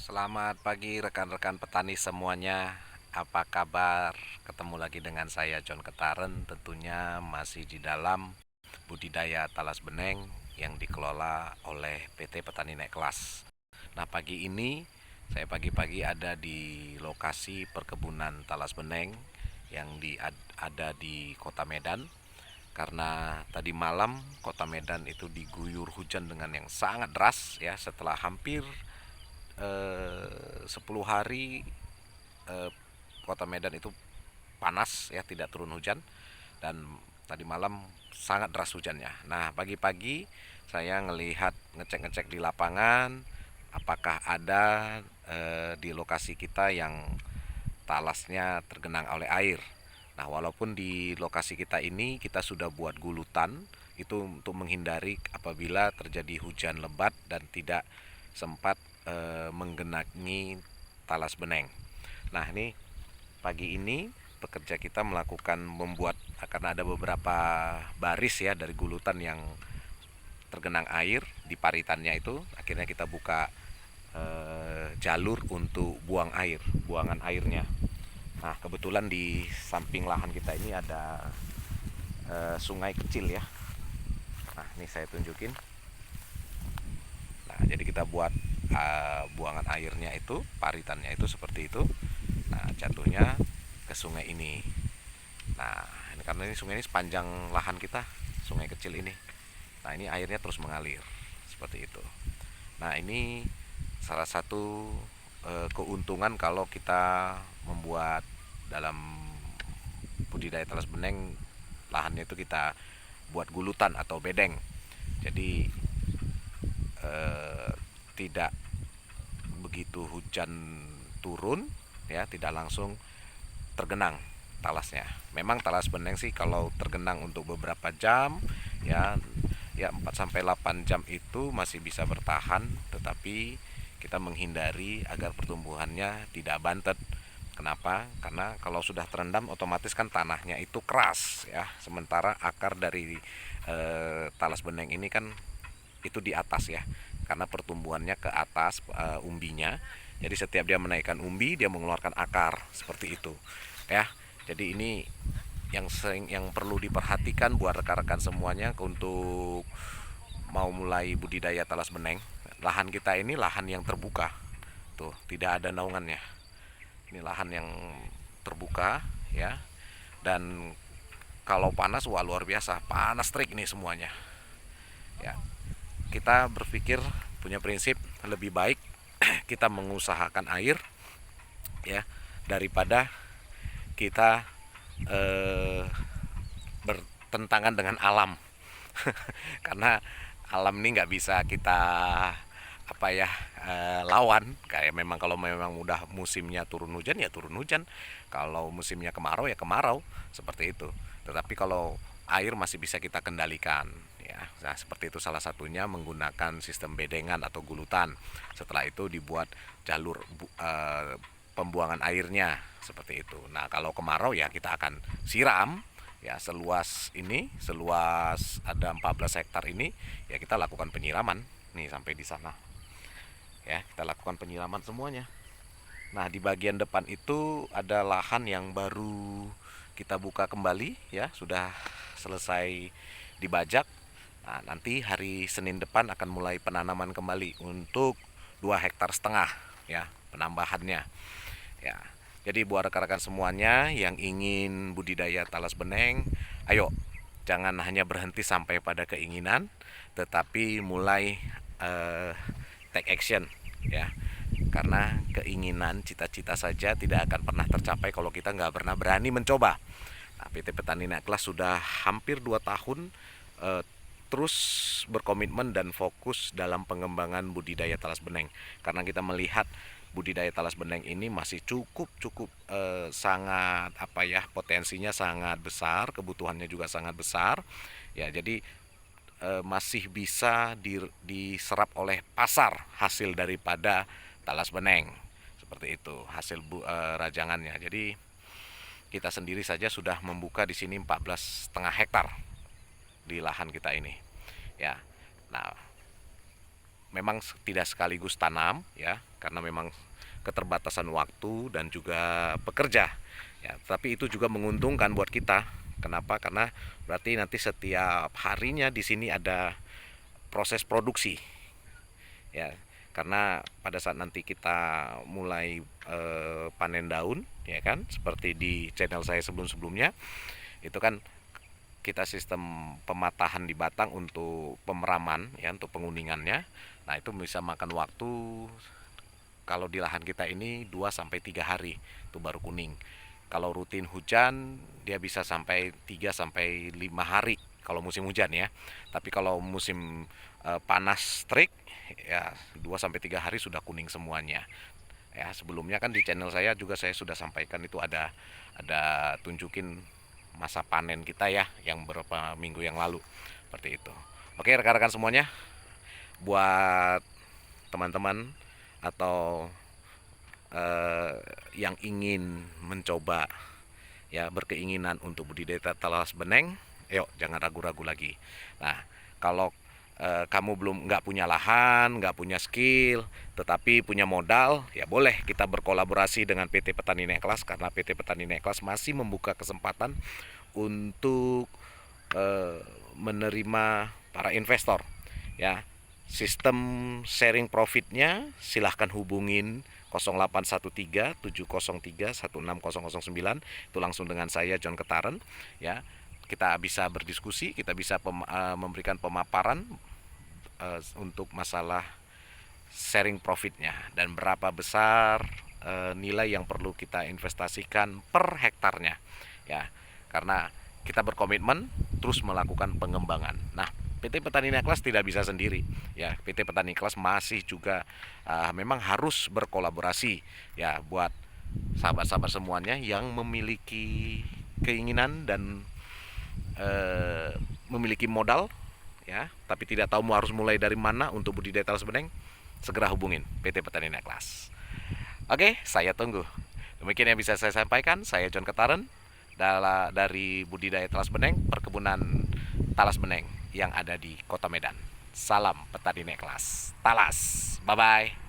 Selamat pagi rekan-rekan petani semuanya. Apa kabar? Ketemu lagi dengan saya John Ketaren, tentunya masih di dalam budidaya talas beneng yang dikelola oleh PT Petani Naik Kelas. Nah, pagi ini saya pagi-pagi ada di lokasi perkebunan talas beneng yang ada di Kota Medan, karena tadi malam Kota Medan itu diguyur hujan dengan yang sangat deras ya, setelah hampir 10 hari eh, Kota Medan itu panas ya, tidak turun hujan, dan tadi malam sangat deras hujannya. Nah, pagi-pagi saya ngecek-ngecek di lapangan apakah ada di lokasi kita yang talasnya tergenang oleh air. Nah, walaupun di lokasi kita ini kita sudah buat gulutan itu untuk menghindari apabila terjadi hujan lebat dan tidak sempat menggenangi talas beneng. Nah, ini pagi ini pekerja kita membuat, karena ada beberapa baris ya dari gulutan yang tergenang air di paritannya itu, akhirnya kita buka jalur untuk buangan airnya. Nah, kebetulan di samping lahan kita ini ada sungai kecil ya. Nah, ini saya tunjukin. Nah, jadi kita buat buangan airnya itu, paritannya itu seperti itu. Nah, jatuhnya ke sungai ini. Nah, ini karena ini sungai ini sepanjang lahan kita, sungai kecil ini. Nah, ini airnya terus mengalir seperti itu. Nah, ini salah satu keuntungan kalau kita membuat dalam budidaya talas beneng, lahannya itu kita buat gulutan atau bedeng. Jadi tidak begitu hujan turun ya, tidak langsung tergenang talasnya. Memang talas beneng sih kalau tergenang untuk beberapa jam ya, 4 sampai 8 jam itu masih bisa bertahan, tetapi kita menghindari agar pertumbuhannya tidak bantet. Kenapa? Karena kalau sudah terendam otomatis kan tanahnya itu keras ya. Sementara akar dari talas beneng ini kan itu di atas ya. Karena pertumbuhannya ke atas umbinya. Jadi setiap dia menaikkan umbi, dia mengeluarkan akar seperti itu. Ya. Jadi ini yang perlu diperhatikan buat rekan-rekan semuanya untuk mau mulai budidaya talas beneng. Lahan kita ini lahan yang terbuka. Tuh, tidak ada naungannya. Ini lahan yang terbuka ya. Dan kalau panas wah luar biasa, panas terik nih semuanya. Ya, kita berpikir, punya prinsip lebih baik kita mengusahakan air ya daripada kita eh, bertentangan dengan alam. Karena alam ini nggak bisa kita lawan. Kayak memang kalau memang udah musimnya turun hujan ya turun hujan, kalau musimnya kemarau ya kemarau, seperti itu. Tetapi kalau air masih bisa kita kendalikan ya. Nah, seperti itu salah satunya menggunakan sistem bedengan atau gulutan. Setelah itu dibuat jalur pembuangan airnya seperti itu. Nah, kalau kemarau ya kita akan siram ya, seluas ada 14 hektar ini ya, kita lakukan penyiraman nih sampai di sana ya, kita lakukan penyiraman semuanya. Nah, di bagian depan itu ada lahan yang baru kita buka kembali ya, sudah selesai dibajak. Nah, nanti hari Senin depan akan mulai penanaman kembali untuk 2,5 hektar ya, penambahannya ya. Jadi buat rekan-rekan semuanya yang ingin budidaya talas beneng, ayo jangan hanya berhenti sampai pada keinginan, tetapi mulai take action ya. Karena keinginan, cita-cita saja tidak akan pernah tercapai kalau kita nggak pernah berani mencoba. Nah, PT Petani Naik Kelas sudah hampir 2 tahun eh, terus berkomitmen dan fokus dalam pengembangan budidaya talas beneng, karena kita melihat budidaya talas beneng ini masih cukup sangat potensinya sangat besar, kebutuhannya juga sangat besar ya. Jadi masih bisa diserap oleh pasar hasil daripada talas beneng seperti itu, hasil rajangannya. Jadi kita sendiri saja sudah membuka di sini 14,5 hektar di lahan kita ini ya. Nah, memang tidak sekaligus tanam ya, karena memang keterbatasan waktu dan juga pekerja ya, tapi itu juga menguntungkan buat kita. Kenapa? Karena berarti nanti setiap harinya di sini ada proses produksi ya, karena pada saat nanti kita mulai panen daun ya kan, seperti di channel saya sebelum-sebelumnya itu kan kita sistem pematahan di batang untuk pemeraman ya, untuk penguningannya. Nah itu bisa makan waktu, kalau di lahan kita ini 2 sampai 3 hari itu baru kuning. Kalau rutin hujan dia bisa sampai 3 sampai 5 hari kalau musim hujan ya. Tapi kalau musim panas terik ya 2 sampai 3 hari sudah kuning semuanya. Ya, sebelumnya kan di channel saya juga saya sudah sampaikan itu ada tunjukin masa panen kita ya yang beberapa minggu yang lalu seperti itu. Oke rekan-rekan semuanya, buat teman-teman atau yang ingin mencoba ya, berkeinginan untuk budidaya talas beneng, yuk jangan ragu-ragu lagi. Nah kalau kamu belum nggak punya lahan, nggak punya skill, tetapi punya modal, ya boleh kita berkolaborasi dengan PT Petani Neklas, karena PT Petani Neklas masih membuka kesempatan untuk menerima para investor ya. Sistem sharing profitnya silahkan hubungin 0813 703 16009, itu langsung dengan saya John Ketaren ya. Kita bisa berdiskusi, kita bisa memberikan pemaparan untuk masalah sharing profitnya dan berapa besar nilai yang perlu kita investasikan per hektarnya ya, karena kita berkomitmen terus melakukan pengembangan. Nah PT Petani Neklas tidak bisa sendiri ya, PT Petani Neklas masih juga memang harus berkolaborasi ya, buat sahabat-sahabat semuanya yang memiliki keinginan dan memiliki modal ya, tapi tidak tahu harus mulai dari mana untuk budidaya talas beneng, segera hubungin PT Petani Neklas. Oke, saya tunggu. Demikian yang bisa saya sampaikan. Saya John Ketaren dari budidaya talas beneng, perkebunan talas beneng yang ada di Kota Medan. Salam Petani Neklas. Talas. Bye bye.